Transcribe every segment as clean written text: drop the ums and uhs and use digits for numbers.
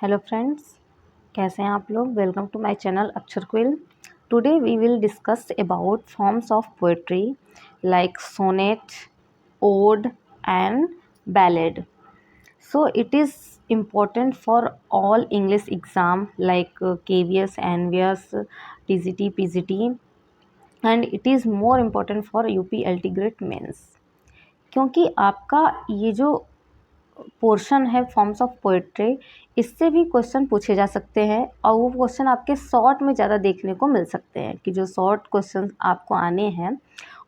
Hello friends, कैसे हैं आप लोग। Welcome to my channel Akshar quill. Today we will discuss about forms of poetry like sonnet, ode and ballad. So it is important for all English exam like KVS, NVS, TGT, PGT, and it is more important for UP Grade Mains. क्योंकि आपका ये जो portion है forms of poetry, इससे भी question पूछे जा सकते हैं और वो क्वेश्चन आपके शॉर्ट में ज़्यादा देखने को मिल सकते हैं कि जो शॉर्ट क्वेश्चन आपको आने हैं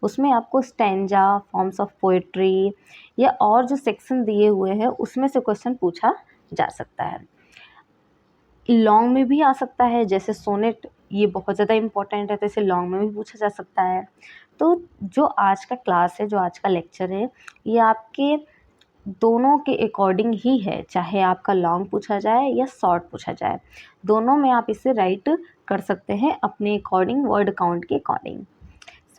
उसमें आपको स्टैंजा, फॉर्म्स ऑफ पोएट्री या और जो सेक्शन दिए हुए हैं उसमें से क्वेश्चन पूछा जा सकता है। लॉन्ग में भी आ सकता है, जैसे सोनेट ये बहुत ज़्यादा इम्पोर्टेंट है तो इसे लॉन्ग में भी पूछा जा सकता है। तो जो आज का क्लास है, जो आज का लेक्चर है, ये आपके दोनों के अकॉर्डिंग ही है, चाहे आपका लॉन्ग पूछा जाए या शॉर्ट पूछा जाए, दोनों में आप इसे राइट कर सकते हैं अपने अकॉर्डिंग, वर्ड काउंट के अकॉर्डिंग।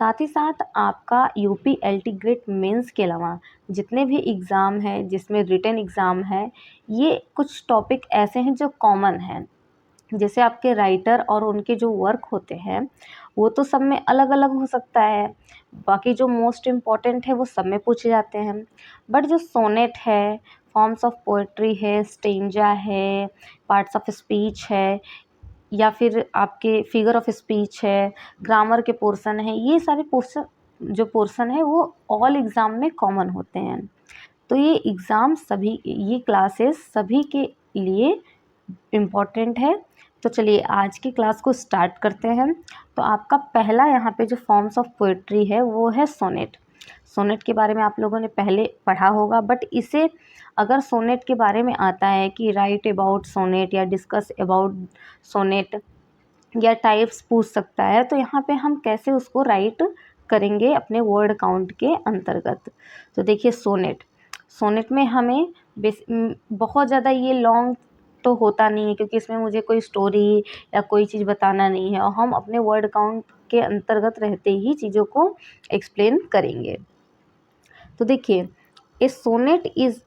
साथ ही साथ आपका यूपी एलटी ग्रेड मेंस के अलावा जितने भी एग्ज़ाम हैं जिसमें रिटन एग्ज़ाम है, ये कुछ टॉपिक ऐसे हैं जो कॉमन हैं। जैसे आपके राइटर और उनके जो वर्क होते हैं वो तो सब में अलग अलग हो सकता है, बाकी जो मोस्ट इम्पॉर्टेंट है वो सब में पूछे जाते हैं। बट जो सोनेट है, फॉर्म्स ऑफ पोएट्री है, स्टेंजा है, पार्ट्स ऑफ स्पीच है, या फिर आपके फिगर ऑफ स्पीच है, ग्रामर के पोर्शन है, ये सारे पोर्शन है वो ऑल एग्ज़ाम में कॉमन होते हैं। तो ये एग्ज़ाम सभी, ये क्लासेस सभी के लिए इम्पॉर्टेंट है। तो चलिए आज की क्लास को स्टार्ट करते हैं। तो आपका पहला यहाँ पे जो फॉर्म्स ऑफ पोएट्री है वो है सोनेट। सोनेट के बारे में आप लोगों ने पहले पढ़ा होगा, बट इसे अगर सोनेट के बारे में आता है कि राइट अबाउट सोनेट या डिस्कस अबाउट सोनेट या टाइप्स पूछ सकता है, तो यहाँ पे हम कैसे उसको राइट करेंगे अपने वर्ड काउंट के अंतर्गत। तो देखिए सोनेट में हमें बहुत ज़्यादा ये लॉन्ग तो होता नहीं है, क्योंकि इसमें मुझे कोई स्टोरी या कोई चीज़ बताना नहीं है और हम अपने वर्ड काउंट के अंतर्गत रहते ही चीज़ों को एक्सप्लेन करेंगे। तो देखिए a sonnet is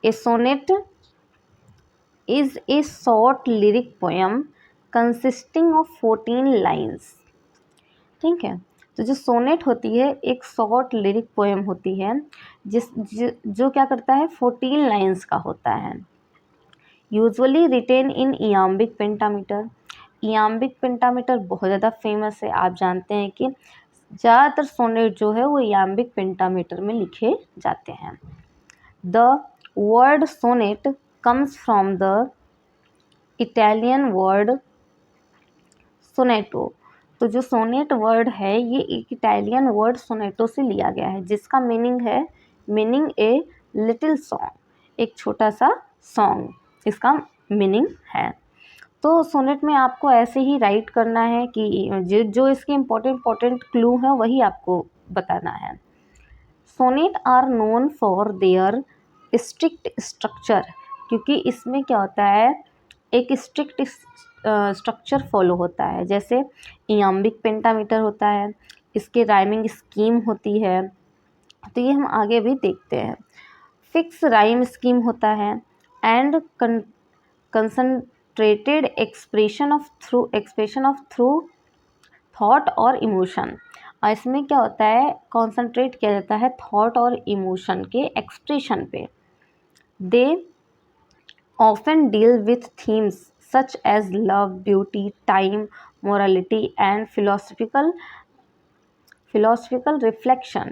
a sonnet is a short lyric poem consisting of 14 lines. ठीक है, तो जो सोनेट होती है एक शॉर्ट लिरिक पोएम होती है जो क्या करता है 14 लाइंस का होता है। यूजुअली रिटेन इन इयाम्बिक पेंटामीटर। इयाम्बिक पेंटामीटर बहुत ज़्यादा फेमस है, आप जानते हैं कि ज़्यादातर सोनेट जो है वो इयाम्बिक पेंटामीटर में लिखे जाते हैं। The word sonnet comes from the Italian word sonetto. तो जो सोनेट वर्ड है ये एक इटालियन वर्ड सोनेटो से लिया गया है, जिसका मीनिंग ए लिटिल सॉन्ग, एक छोटा सा सॉन्ग इसका मीनिंग है। तो सोनेट में आपको ऐसे ही राइट करना है कि जो इसके इम्पोर्टेंट क्लू है वही आपको बताना है। Sonnet are known for their strict structure, क्योंकि इसमें क्या होता है एक स्ट्रिक्ट स्ट्रक्चर फॉलो होता है। जैसे इयाम्बिक पेंटामीटर होता है, इसके राइमिंग स्कीम होती है, तो ये हम आगे भी देखते हैं। फिक्स राइम स्कीम होता है and concentrated expression of through thought और इमोशन। और इसमें क्या होता है कॉन्सेंट्रेट किया जाता है थॉट और इमोशन के एक्सप्रेशन पे। दे often deal with themes such as love, beauty, time, morality and philosophical reflection.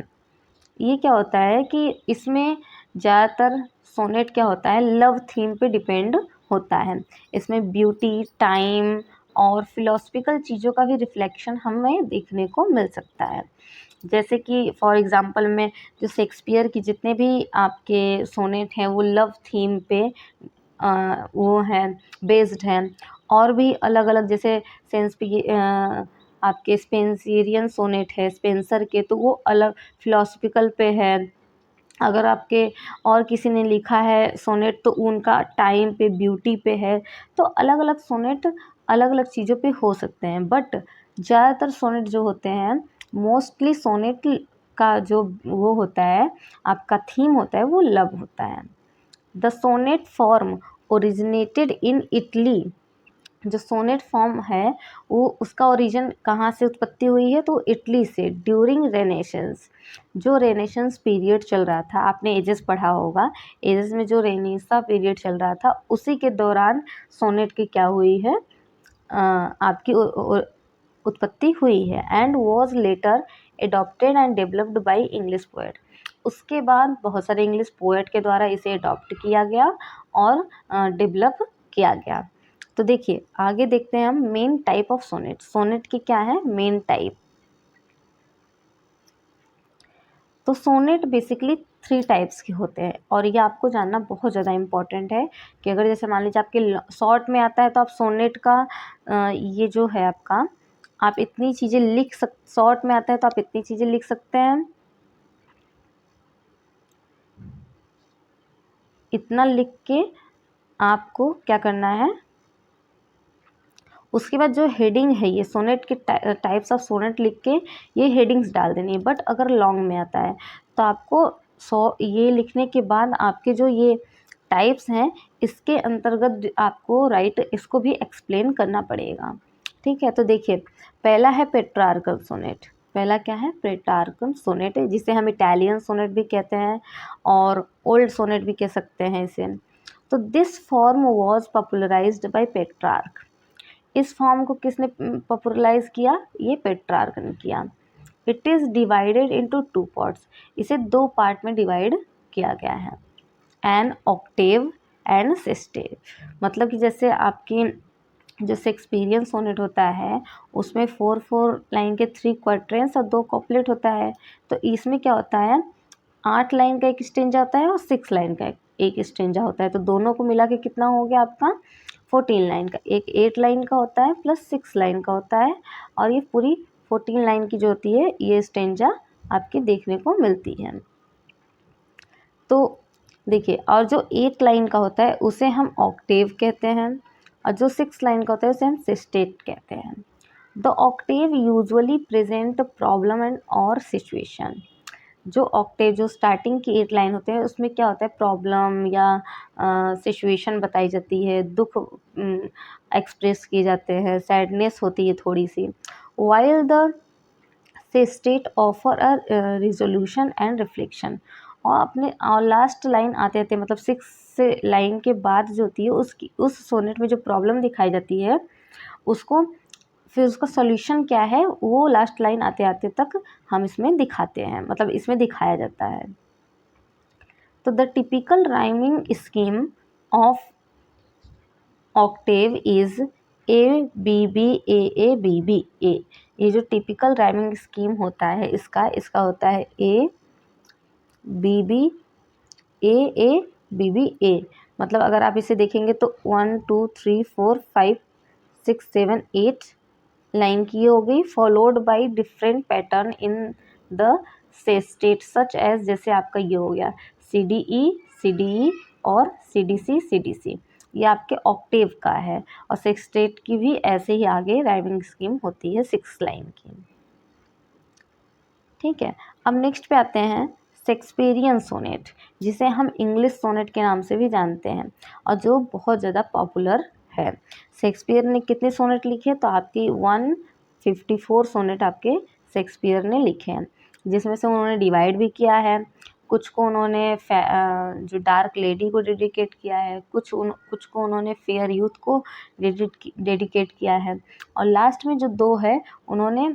ये क्या होता है कि इसमें ज़्यादातर सोनेट क्या होता है लव थीम पे डिपेंड होता है। इसमें ब्यूटी, टाइम और फिलोसफिकल चीज़ों का भी रिफ्लेक्शन हमें देखने को मिल सकता है। जैसे कि फॉर एग्ज़ाम्पल में जो शेक्सपियर की जितने भी आपके सोनेट हैं वो लव थीम पे वो हैं बेस्ड हैं, और भी अलग अलग जैसे आपके स्पेंसरियन सोनेट है स्पेंसर के, तो वो अलग फिलोसफिकल पे है। अगर आपके और किसी ने लिखा है सोनेट तो उनका टाइम पे, ब्यूटी पे है। तो अलग अलग सोनेट अलग अलग चीज़ों पे हो सकते हैं, बट ज़्यादातर सोनेट जो होते हैं मोस्टली सोनेट का जो वो होता है, आपका थीम होता है, वो लव होता है। The sonnet form originated in Italy. जो सोनेट फॉर्म है वो उसका ओरिजिन कहाँ से उत्पत्ति हुई है, तो इटली से। ड्यूरिंग रेनेसेंस, जो रेनेसेंस पीरियड चल रहा था, आपने एजेस पढ़ा होगा, एजेस में जो रेनेसा पीरियड चल रहा था उसी के दौरान सोनेट की क्या हुई है, आपकी उत्पत्ति हुई है। And was later adopted and developed by English poet. उसके बाद बहुत सारे इंग्लिश पोएट के द्वारा इसे अडॉप्ट किया गया और डेवलप किया गया। तो देखिए आगे देखते हैं हम main type of sonnet. Sonnet की क्या है मेन टाइप। तो सोनेट बेसिकली 3 टाइप्स के होते हैं और ये आपको जानना बहुत ज़्यादा इम्पॉर्टेंट है कि अगर जैसे मान लीजिए आपके शॉर्ट में आता है तो आप सोनेट का ये जो है आपका, आप इतनी चीज़ें लिख शॉर्ट में आता है तो आप इतनी चीज़ें लिख सकते हैं, इतना लिख के आपको क्या करना है, उसके बाद जो हेडिंग है ये सोनेट के टाइप्स ऑफ सोनेट लिख के ये हेडिंग्स डाल देनी है। बट अगर लॉन्ग में आता है तो आपको ये लिखने के बाद आपके जो ये टाइप्स हैं इसके अंतर्गत आपको इसको भी एक्सप्लेन करना पड़ेगा। ठीक है, तो देखिए पहला है पेट्रार्कल सोनेट। पहला क्या है पेट्रार्कल सोनेट है, जिसे हम इटालियन सोनेट भी कहते हैं और ओल्ड सोनेट भी कह सकते हैं इसे। तो this form was popularised by Petrarch. इस फॉर्म को किसने पॉपुलराइज किया, ये पेट्रार्क ने किया। It is divided into 2 parts. इसे 2 पार्ट में डिवाइड किया गया है, एन ऑक्टेव एंड सिस्टेव। मतलब कि जैसे आपकी जो शेक्सपियरियन सोनेट होता है उसमें 4 लाइन के 3 क्वार्टेंस और 2 कॉपलेट होता है। तो इसमें क्या होता है 8 लाइन का एक स्टेंजा होता है और 6 लाइन का एक स्टेंजा होता है। तो दोनों को मिला के कितना हो गया आपका 14 लाइन का। एक 8 लाइन का होता है प्लस 6 लाइन का होता है और ये पूरी 14 लाइन की जो होती है ये स्टेंजा आपके देखने को मिलती है। तो देखिए और जो 8 लाइन का होता है उसे हम ऑक्टेव कहते हैं और जो 6 लाइन का होता है उसे हम सिस्टेट कहते हैं। The Octave usually present problem and और सिचुएशन। जो ऑक्टेव जो स्टार्टिंग की 8 लाइन होते हैं उसमें क्या होता है प्रॉब्लम या सिचुएशन बताई जाती है, दुख एक्सप्रेस किए जाते हैं, सैडनेस होती है थोड़ी सी। While the state offer a resolution and reflection. और अपने और लास्ट लाइन आते आते मतलब 6 लाइन के बाद जो होती है उसकी उस सोनेट में जो प्रॉब्लम दिखाई जाती है उसको फिर उसका सॉल्यूशन क्या है वो लास्ट लाइन आते आते तक हम इसमें दिखाते हैं, मतलब इसमें दिखाया जाता है। तो the typical rhyming scheme of octave is A B B A B B A. ये जो टिपिकल राइमिंग स्कीम होता है इसका होता है A B B A B B A. मतलब अगर आप इसे देखेंगे तो 1 2 3 4 5 6 7 8 लाइन की हो गई, followed by different pattern in the state such as, जैसे आपका ये हो गया सी डी ई और सी डी सी। ये आपके ऑक्टेव का है और सेक्सटेट की भी ऐसे ही आगे राइमिंग स्कीम होती है 6 लाइन की। ठीक है, अब नेक्स्ट पे आते हैं शेक्सपियरियन सोनेट, जिसे हम इंग्लिश सोनेट के नाम से भी जानते हैं और जो बहुत ज़्यादा पॉपुलर है। शेक्सपियर ने कितने सोनेट लिखे, तो आपकी 154 सोनेट आपके शेक्सपियर ने लिखे हैं, जिसमें से उन्होंने डिवाइड भी किया है। कुछ को उन्होंने जो डार्क लेडी को डेडिकेट किया है, कुछ को उन्होंने फेयर यूथ को डेडिकेट किया है और लास्ट में जो 2 है उन्होंने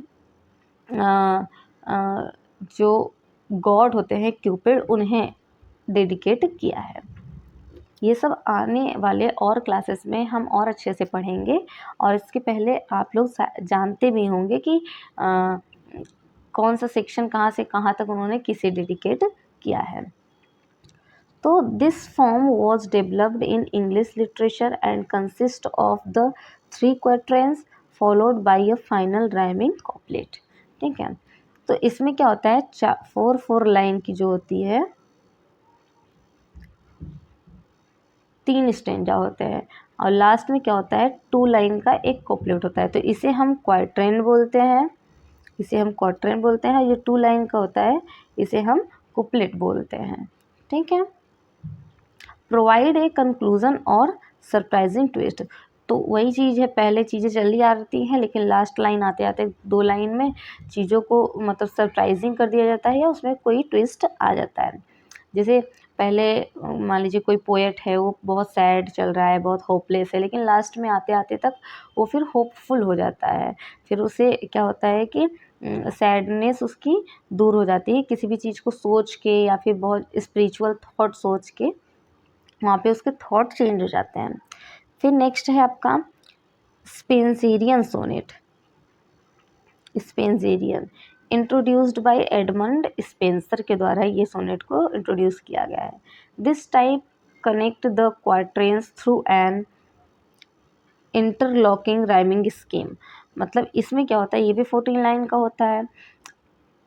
जो गॉड होते हैं क्यूपिड उन्हें डेडिकेट किया है। ये सब आने वाले और क्लासेस में हम और अच्छे से पढ़ेंगे और इसके पहले आप लोग जानते भी होंगे कि कौन सा सेक्शन कहाँ से कहाँ तक उन्होंने किसे डेडिकेट किया है। तो this form was developed in English literature and consist of the 3 quatrains followed by a final rhyming couplet. ठीक है, तो इसमें क्या होता है 4 लाइन की जो होती है 3 स्टेंजा होते हैं और लास्ट में क्या होता है 2 लाइन का एक कॉपलेट होता है। तो इसे हम क्वार्टेन बोलते हैं इसे हम क्वार्टेन बोलते हैं। ये 2 लाइन का होता है, इसे हम कुप्लेट बोलते हैं। ठीक है। प्रोवाइड ए कंक्लूजन और सरप्राइजिंग ट्विस्ट, तो वही चीज़ है, पहले चीज़ें जल्दी आती हैं लेकिन लास्ट लाइन आते आते 2 लाइन में चीज़ों को मतलब सरप्राइजिंग कर दिया जाता है या उसमें कोई ट्विस्ट आ जाता है। जैसे पहले मान लीजिए कोई पोएट है, वो बहुत सैड चल रहा है, बहुत होपलेस है, लेकिन लास्ट में आते आते तक वो फिर होपफुल हो जाता है। फिर उसे क्या होता है कि सैडनेस उसकी दूर हो जाती है, किसी भी चीज़ को सोच के या फिर बहुत स्पिरिचुअल थॉट सोच के वहाँ पे उसके थॉट चेंज हो जाते हैं। फिर नेक्स्ट है आपका Spenserian sonnet. Spenserian introduced by Edmund Spenser के द्वारा ये सोनेट को इंट्रोड्यूस किया गया है। This type connect the quatrains through an interlocking rhyming scheme, मतलब इसमें क्या होता है, ये भी 14 लाइन का होता है।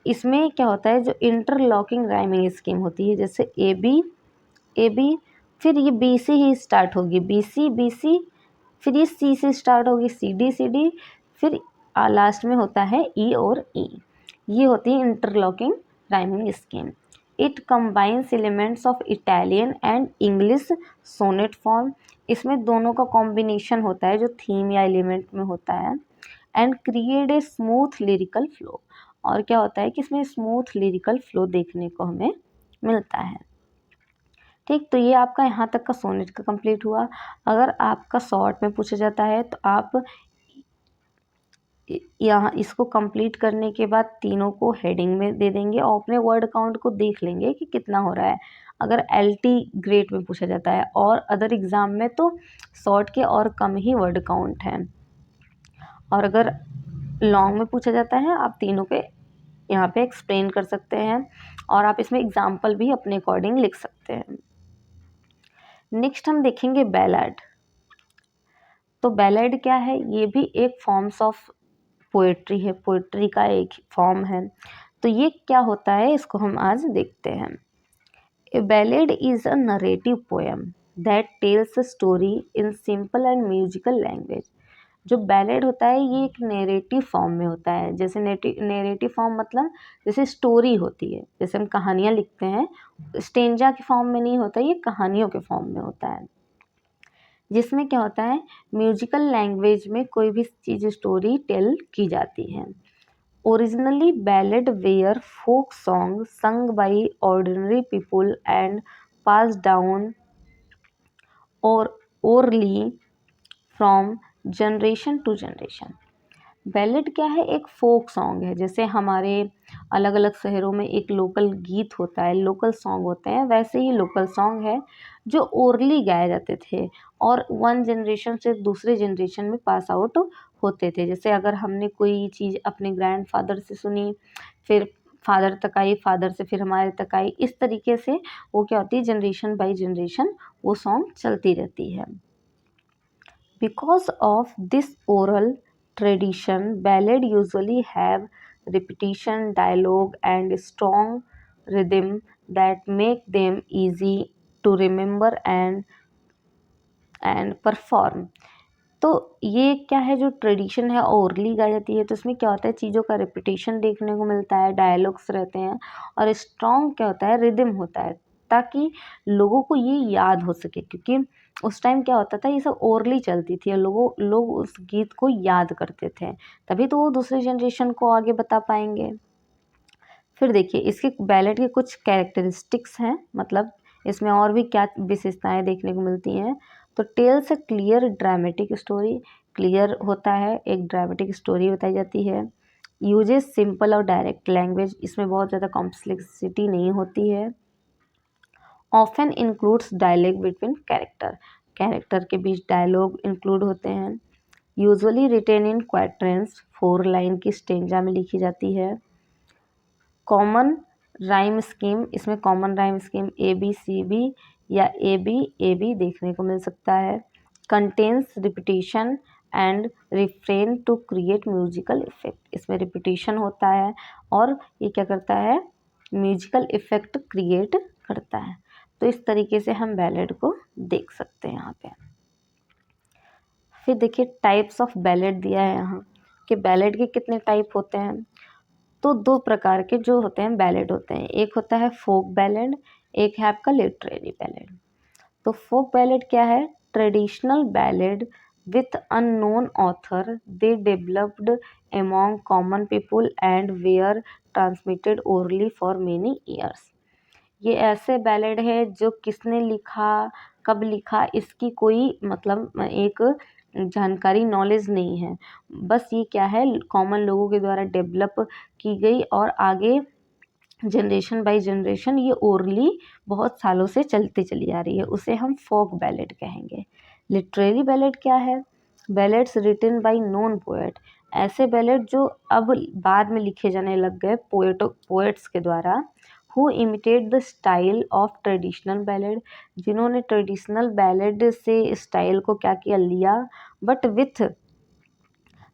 इसमें क्या होता है, जो इंटरलॉकिंग राइमिंग स्कीम होती है, जैसे ए बी, फिर ये बी से ही स्टार्ट होगी, बी सी, फिर ये सी से स्टार्ट होगी, सी डी, फिर लास्ट में होता है ई और ई। ये होती है interlocking rhyming scheme. It combines elements of Italian and English sonnet form, इसमें दोनों का कॉम्बिनेशन होता है जो थीम या एलिमेंट में होता है। And create a smooth lyrical flow, और क्या होता है कि इसमें स्मूथ लिरिकल फ्लो देखने को हमें मिलता है। ठीक, तो ये आपका यहाँ तक का सोनेट का कंप्लीट हुआ। अगर आपका शॉर्ट में पूछा जाता है तो आप यहाँ इसको कंप्लीट करने के बाद तीनों को हेडिंग में दे देंगे और अपने वर्ड काउंट को देख लेंगे कि कितना हो रहा है। अगर LT ग्रेड में पूछा जाता है और अदर एग्ज़ाम में तो शॉर्ट के और कम ही वर्ड काउंट हैं, और अगर लॉन्ग में पूछा जाता है आप तीनों के यहाँ पे एक्सप्लेन कर सकते हैं और आप इसमें एग्जाम्पल भी अपने अकॉर्डिंग लिख सकते हैं। नेक्स्ट हम देखेंगे बैलेड। तो बैलेड क्या है, ये भी एक फॉर्म्स ऑफ पोएट्री है, पोएट्री का एक फॉर्म है। तो ये क्या होता है, इसको हम आज देखते हैं। A ballad is a narrative poem that tells a story in simple and musical language. जो बैलेड होता है ये एक नैरेटिव फॉर्म में होता है। जैसे नैरेटिव फॉर्म मतलब जैसे स्टोरी होती है, जैसे हम कहानियाँ लिखते हैं, स्टेंजा के फॉर्म में नहीं होता, ये कहानियों के फॉर्म में होता है, जिसमें क्या होता है म्यूजिकल लैंग्वेज में कोई भी चीज़ स्टोरी टेल की जाती है। Originally ballad were folk song sung by ordinary people and pass down और orally from generation to generation. Ballad क्या है, एक फोक सॉन्ग है। जैसे हमारे अलग अलग शहरों में एक लोकल गीत होता है, लोकल सॉन्ग होते हैं, वैसे ही लोकल सॉन्ग है जो ओरली गाए जाते थे और वन जनरेशन से दूसरे जनरेशन में पास आउट होते थे। जैसे अगर हमने कोई चीज़ अपने ग्रैंडफादर से सुनी, फिर फादर तक आई, फादर से फिर हमारे तक आई, इस तरीके से वो क्या होती है, जनरेशन बाई जनरेशन वो सॉन्ग चलती रहती है। Because of this oral tradition, ballad usually have repetition, dialogue, and strong rhythm that make them easy to remember and perform. तो ये क्या है, जो ट्रेडिशन है ओरली गाई जाती है, तो इसमें क्या होता है, चीज़ों का रिपीटेशन देखने को मिलता है, डायलॉग्स रहते हैं और स्ट्रॉन्ग क्या होता है, रिदम होता है, ताकि लोगों को ये याद हो सके। क्योंकि उस टाइम क्या होता था, ये सब ओरली चलती थी और लोग उस गीत को याद करते थे, तभी तो वो दूसरी जनरेशन को आगे बता पाएंगे। फिर देखिए इसके बैलेड के कुछ कैरेक्टरिस्टिक्स हैं, मतलब इसमें और भी क्या विशेषताएं देखने को मिलती हैं। तो tells a clear dramatic story, clear होता है, एक ड्रामेटिक स्टोरी बताई जाती है। यूजेस सिंपल और डायरेक्ट लैंग्वेज, इसमें बहुत ज़्यादा कॉम्प्लेक्सिटी नहीं होती है। Often includes dialogue between character के बीच डायलॉग इंक्लूड होते हैं। Usually written in quatrains, 4 line की स्टेंजा में लिखी जाती है। कॉमन राइम स्कीम, इसमें कॉमन राइम स्कीम ABCB या AB देखने को मिल सकता है। Contains repetition and refrain to create musical effect, इसमें रिपीटिशन होता है और ये क्या करता है, म्यूजिकल इफेक्ट क्रिएट करता है। तो इस तरीके से हम बैलेड को देख सकते हैं यहाँ पे। फिर देखिए टाइप्स ऑफ बैलेड दिया है यहाँ कि बैलेड के कितने टाइप होते हैं। तो दो प्रकार के जो होते हैं बैलेड होते हैं, एक होता है फोक बैलेड, एक है आपका लिटरेरी बैलेड। तो फोक बैलेड क्या है? Traditional ballad with unknown author, they developed among common people and were transmitted orally for many years. ये ऐसे बैलेड है जो किसने लिखा, कब लिखा, इसकी कोई मतलब एक जानकारी नॉलेज नहीं है। बस ये क्या है, कॉमन लोगों के द्वारा डेवलप की गई और आगे जनरेशन बाय जनरेशन ये ओरली बहुत सालों से चलती चली आ रही है, उसे हम फोक बैलेड कहेंगे। लिटरेरी बैलेड क्या है? Ballads written by known poet, ऐसे बैलेड जो अब बाद में लिखे जाने लग गए पोएट्स के द्वारा, who imitate the style of traditional ballad, जिन्होंने ट्रेडिशनल बैलेड से स्टाइल को क्या किया, लिया, but with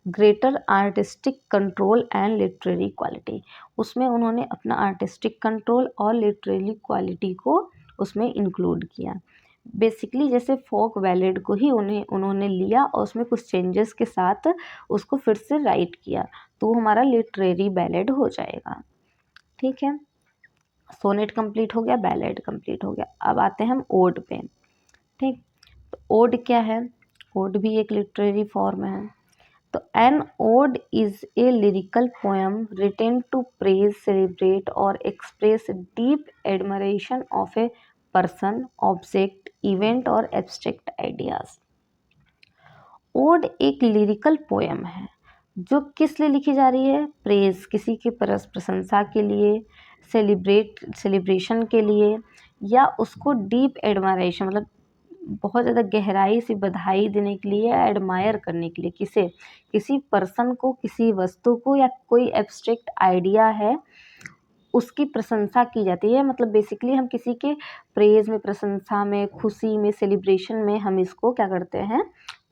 greater artistic control and literary quality. उसमें उन्होंने अपना आर्टिस्टिक कंट्रोल और लिटरेरी क्वालिटी को उसमें इंक्लूड किया। बेसिकली जैसे फोक बैलेड को ही उन्होंने लिया और उसमें कुछ चेंजेस के साथ उसको फिर से राइट किया, तो हमारा लिटरेरी बैलेड हो जाएगा। ठीक है, सोनेट कंप्लीट हो गया, बैलेड कंप्लीट हो गया। अब आते हैं हम ओड पे। ठीक, तो ओड क्या है? ओड भी एक लिटरेरी फॉर्म है। तो an ode is a lyrical poem written to praise, celebrate और express deep admiration of a person, object, event और एब्स्ट्रैक्ट आइडियाज। ओड एक लिरिकल पोएम है जो किस लिए लिखी जा रही है? प्रेज, किसी की प्रशंसा के लिए, सेलिब्रेशन के लिए, या उसको डीप एडमायरेशन मतलब बहुत ज़्यादा गहराई से बधाई देने के लिए, एडमायर करने के लिए। किसे? किसी पर्सन को, किसी वस्तु को, या कोई एब्स्ट्रैक्ट आइडिया है उसकी प्रशंसा की जाती है। मतलब बेसिकली हम किसी के प्रेज में, प्रशंसा में, खुशी में, सेलिब्रेशन में हम इसको क्या करते हैं,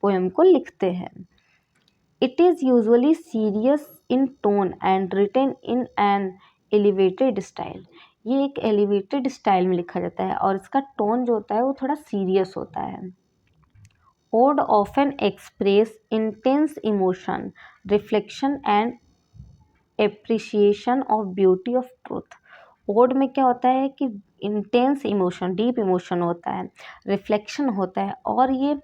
पोएम को लिखते हैं। It is usually serious in tone and written in an elevated style. ये एक एलिवेटेड स्टाइल में लिखा जाता है और इसका टोन जो होता है वो थोड़ा सीरियस होता है। Ode often express intense emotion, reflection and appreciation of beauty of truth. Ode में क्या होता है कि इंटेंस इमोशन, डीप इमोशन होता है, रिफ्लेक्शन होता है, और ये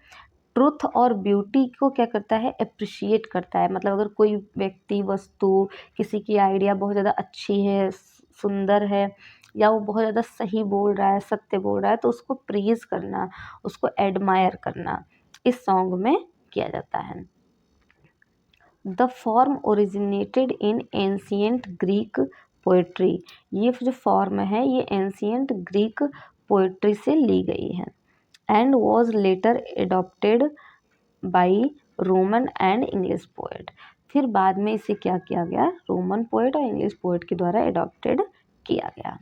ट्रुथ और ब्यूटी को क्या करता है, अप्रिशिएट करता है। मतलब अगर कोई व्यक्ति, वस्तु, किसी की आइडिया बहुत ज़्यादा अच्छी है, सुंदर है, या वो बहुत ज़्यादा सही बोल रहा है, सत्य बोल रहा है, तो उसको प्रेज़ करना, उसको एडमायर करना इस सॉन्ग में किया जाता है। The form originated in ancient Greek poetry. ये जो फॉर्म है ये एंशियंट ग्रीक पोएट्री से ली गई है। And was later adopted by Roman and English poet. फिर बाद में इसे क्या किया गया, रोमन पोएट और इंग्लिश पोएट के द्वारा एडॉप्टेड किया गया।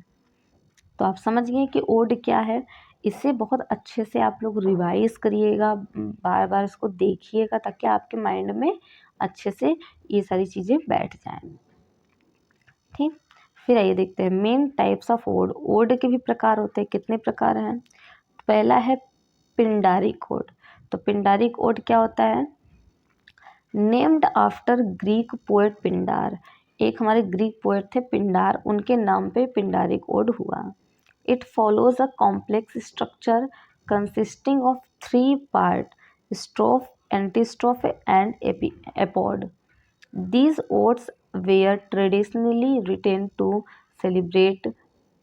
तो आप समझ गए कि ओड क्या है। इसे बहुत अच्छे से आप लोग रिवाइज करिएगा, बार बार इसको देखिएगा, ताकि आपके माइंड में अच्छे से ये सारी चीज़ें बैठ जाएं। ठीक, फिर आइए देखते हैं main types of ode. Ode के भी प्रकार होते हैं, कितने प्रकार हैं? पहला है पिंडारिक ओड। तो पिंडारिक ओड क्या होता है? Named after Greek poet Pindar. एक हमारे ग्रीक पोएट थे पिंडार, उनके नाम पे पिंडारिक ओड हुआ। It follows a complex structure consisting of 3 part, strophe, antistrophe and epode. These odes were traditionally written to celebrate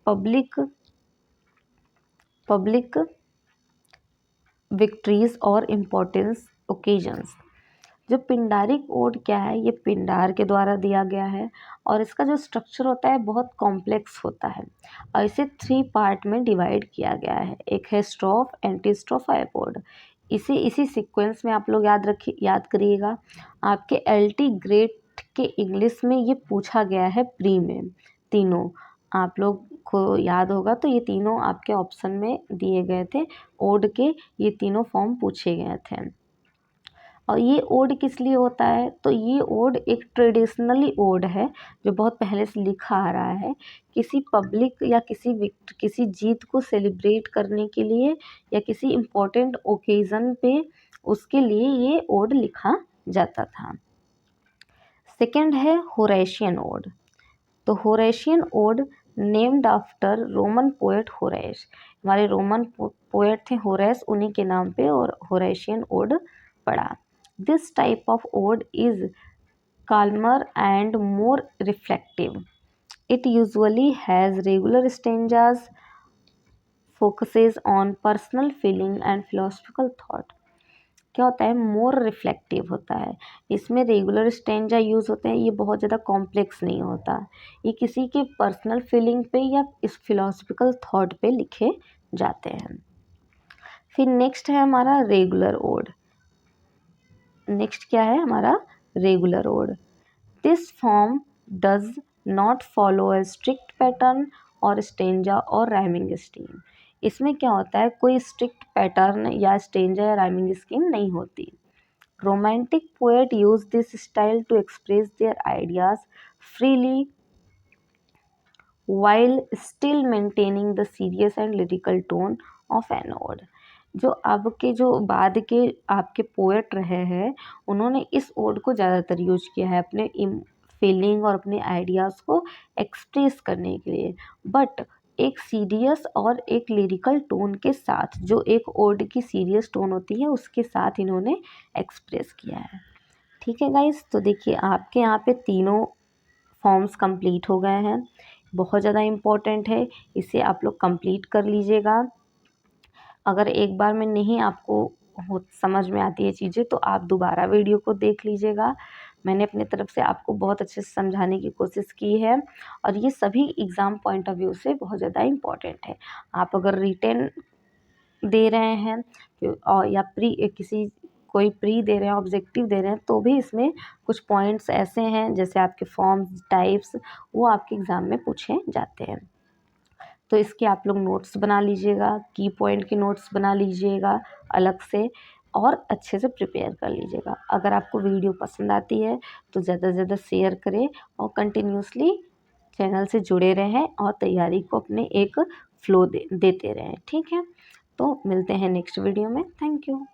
public victories और importance occasions। जो पिंडारिक odd क्या है, ये पिंडार के द्वारा दिया गया है और इसका जो स्ट्रक्चर होता है बहुत कॉम्प्लेक्स होता है और इसे 3 पार्ट में डिवाइड किया गया है। एक है स्ट्रोफ, एंटीस्ट्रोफ और एपोड। इसी सीक्वेंस में आप लोग याद करिएगा। आपके एलटी ग्रेड के इंग्लिश में ये पूछा गया है प्री में, तीनों आप लोग को याद होगा। तो ये तीनों आपके ऑप्शन में दिए गए थे, ओड के ये तीनों फॉर्म पूछे गए थे। और ये ओड किस लिए होता है? तो ये ओड एक ट्रेडिशनली ओड है जो बहुत पहले से लिखा आ रहा है, किसी पब्लिक या किसी जीत को सेलिब्रेट करने के लिए या किसी इम्पोर्टेंट ओकेज़न पे उसके लिए ये ओड लिखा जाता था। सेकंड है होरेशियन ओड। तो Horatian ode named after Roman poet Horace, हमारे रोमन पोएट थे होरेस, उन्हीं के नाम पे और होरेशियन ओड पड़ा। This type of ode is calmer and more reflective. It usually has regular stanzas, focuses on personal feeling and philosophical thought. क्या होता है, मोर रिफ्लेक्टिव होता है, इसमें रेगुलर स्टेंजा यूज़ होते हैं, ये बहुत ज़्यादा कॉम्प्लेक्स नहीं होता, ये किसी के पर्सनल फीलिंग पे या इस फिलोसफिकल थॉट पे लिखे जाते हैं। फिर नेक्स्ट है हमारा रेगुलर ओड। नेक्स्ट क्या है हमारा regular ode. This form does not follow a strict pattern और स्टेंजा और राइमिंग स्कीम। इसमें क्या होता है, कोई स्ट्रिक्ट पैटर्न या स्टेंजा या राइमिंग स्कीम नहीं होती। Romantic poet use this style to express their ideas freely while still maintaining the serious and lyrical tone of an ode। जो अब के जो बाद के आपके पोएट रहे हैं, उन्होंने इस ओड को ज़्यादातर यूज किया है अपने फीलिंग और अपने आइडियाज़ को एक्सप्रेस करने के लिए, बट एक सीरियस और एक लिरिकल टोन के साथ, जो एक ओड की सीरियस टोन होती है उसके साथ इन्होंने एक्सप्रेस किया है। ठीक है गाइस, तो देखिए आपके यहाँ पे तीनों फॉर्म्स कंप्लीट हो गए हैं, बहुत ज़्यादा इम्पोर्टेंट है, इसे आप लोग कंप्लीट कर लीजिएगा। अगर एक बार में नहीं आपको समझ में आती है चीज़ें तो आप दोबारा वीडियो को देख लीजिएगा। मैंने अपने तरफ से आपको बहुत अच्छे से समझाने की कोशिश की है और ये सभी एग्ज़ाम पॉइंट ऑफ व्यू से बहुत ज़्यादा इम्पोर्टेंट है। आप अगर रिटेन दे रहे हैं और या कोई प्री दे रहे हैं, ऑब्जेक्टिव दे रहे हैं, तो भी इसमें कुछ पॉइंट्स ऐसे हैं जैसे आपके फॉर्म्स टाइप्स, वो आपके एग्ज़ाम में पूछे जाते हैं। तो इसके आप लोग नोट्स बना लीजिएगा, की पॉइंट के नोट्स बना लीजिएगा अलग से और अच्छे से प्रिपेयर कर लीजिएगा। अगर आपको वीडियो पसंद आती है तो ज़्यादा से ज़्यादा शेयर करें और कंटिन्यूसली चैनल से जुड़े रहें और तैयारी को अपने एक फ्लो देते रहें। ठीक है, तो मिलते हैं नेक्स्ट वीडियो में। Thank you.